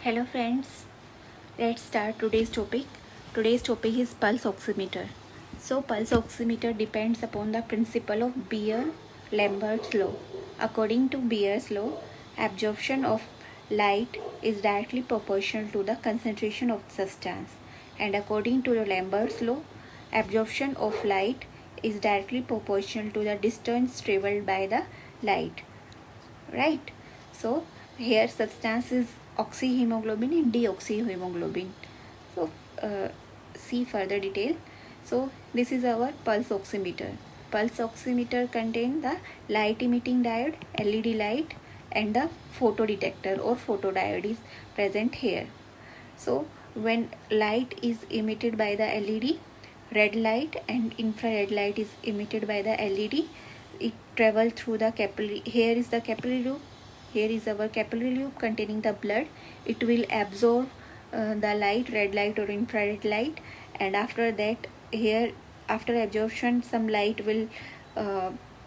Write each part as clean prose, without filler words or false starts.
Hello friends, let's start today's topic. Today's topic is pulse oximeter. So pulse oximeter depends upon the principle of Beer-Lambert's law. According to Beer's law, absorption of light is directly proportional to the concentration of substance, and according to Lambert's law, absorption of light is directly proportional to the distance traveled by the light. Right? So here substance is oxyhemoglobin and deoxyhemoglobin. So see further detail. So this is our pulse oximeter. Pulse oximeter contains the light emitting diode, LED light, and the photodetector or photodiode is present here. So when light is emitted by the LED, red light and infrared light is emitted by the LED, it travels through the capillary. Here is the capillary loop. Here is our capillary loop containing the blood. It will absorb the light, red light or infrared light, and after that, here after absorption some light will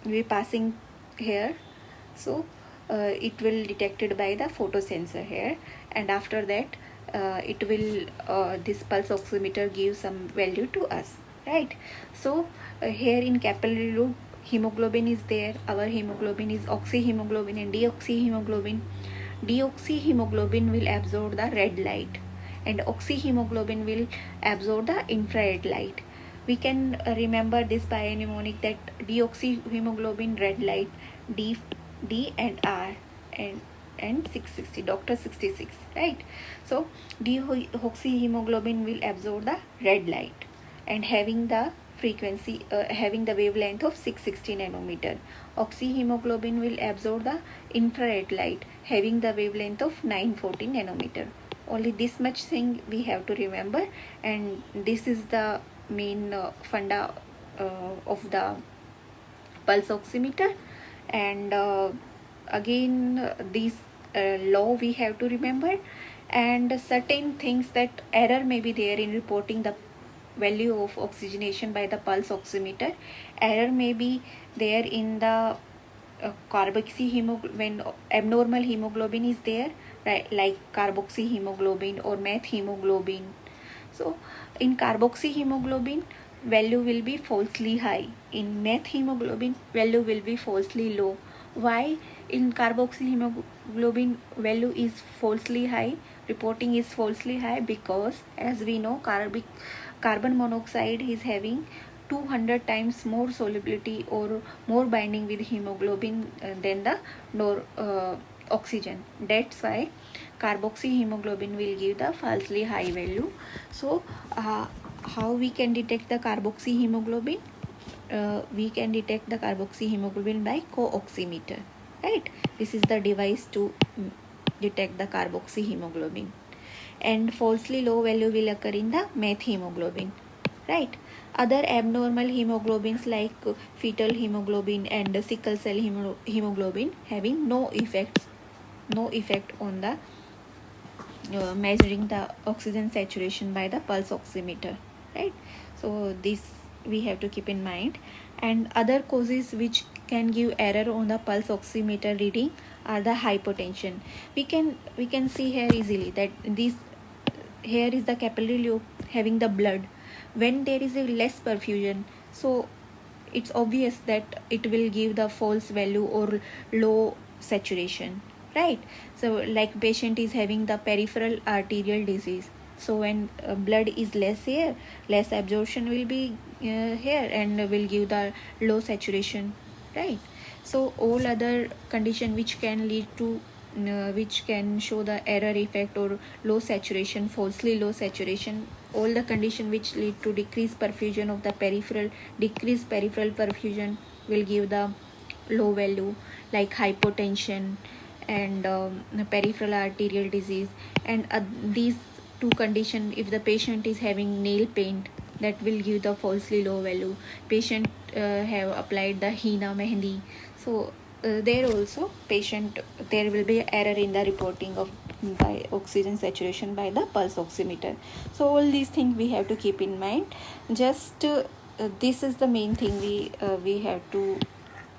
be passing here. So it will detected by the photosensor here, and after that it will this pulse oximeter give some value to us, right? So here in capillary loop hemoglobin is there. Our hemoglobin is oxyhemoglobin and deoxyhemoglobin. Deoxyhemoglobin will absorb the red light and oxyhemoglobin will absorb the infrared light. We can remember this by mnemonic that deoxyhemoglobin red light D and R and 660 doctor 66, right? So deoxyhemoglobin will absorb the red light and having the frequency having the wavelength of 660 nanometer. Oxyhemoglobin will absorb the infrared light having the wavelength of 940 nanometer. Only this much thing we have to remember, and this is the main funda of the pulse oximeter. And again this law we have to remember, and certain things that error may be there in reporting the value of oxygenation by the pulse oximeter. Error may be there in the carboxyhemoglobin when abnormal hemoglobin is there, right, like carboxyhemoglobin or methemoglobin. So in carboxyhemoglobin value will be falsely high, in methemoglobin value will be falsely low. Why in carboxyhemoglobin value is falsely high, reporting is falsely high? Because as we know carbon monoxide is having 200 times more solubility or more binding with hemoglobin than the oxygen. That's why carboxyhemoglobin will give the falsely high value. So how we can detect the carboxyhemoglobin? We can detect the carboxyhemoglobin by co-oximeter, right? This is the device to detect the carboxyhemoglobin. And falsely low value will occur in the methemoglobin, right? Other abnormal hemoglobins like fetal hemoglobin and sickle cell hemoglobin having no effect on the measuring the oxygen saturation by the pulse oximeter, right? So this we have to keep in mind. And other causes which can give error on the pulse oximeter reading are the hypotension. We can see here easily that this here is the capillary loop having the blood. When there is a less perfusion, so it's obvious that it will give the false value or low saturation, right? So like patient is having the peripheral arterial disease, so when blood is less here, less absorption will be here and will give the low saturation, right? So all other condition which can lead to which can show the error effect or low saturation, falsely low saturation, all the condition which lead to decreased perfusion of the decreased peripheral perfusion will give the low value, like hypotension and peripheral arterial disease. And these two condition, if the patient is having nail paint, that will give the falsely low value. Patient have applied the henna mehendi, so there also there will be error in the reporting of by oxygen saturation by the pulse oximeter. So all these things we have to keep in mind. Just this is the main thing we have to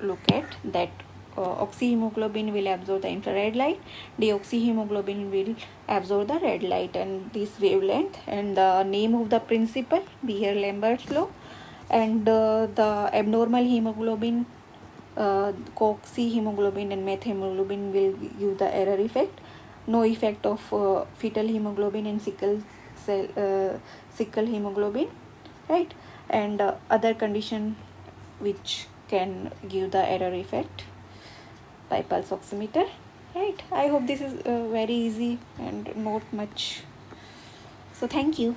look at, that oxyhemoglobin will absorb the infrared light, deoxyhemoglobin will absorb the red light, and this wavelength and the name of the principle Beer-Lambert's law, and the abnormal hemoglobin, coxyhemoglobin and methemoglobin will give the error effect. No effect of fetal hemoglobin and sickle hemoglobin, right? And other condition which can give the error effect by pulse oximeter, right? I hope this is very easy and not much. So thank you.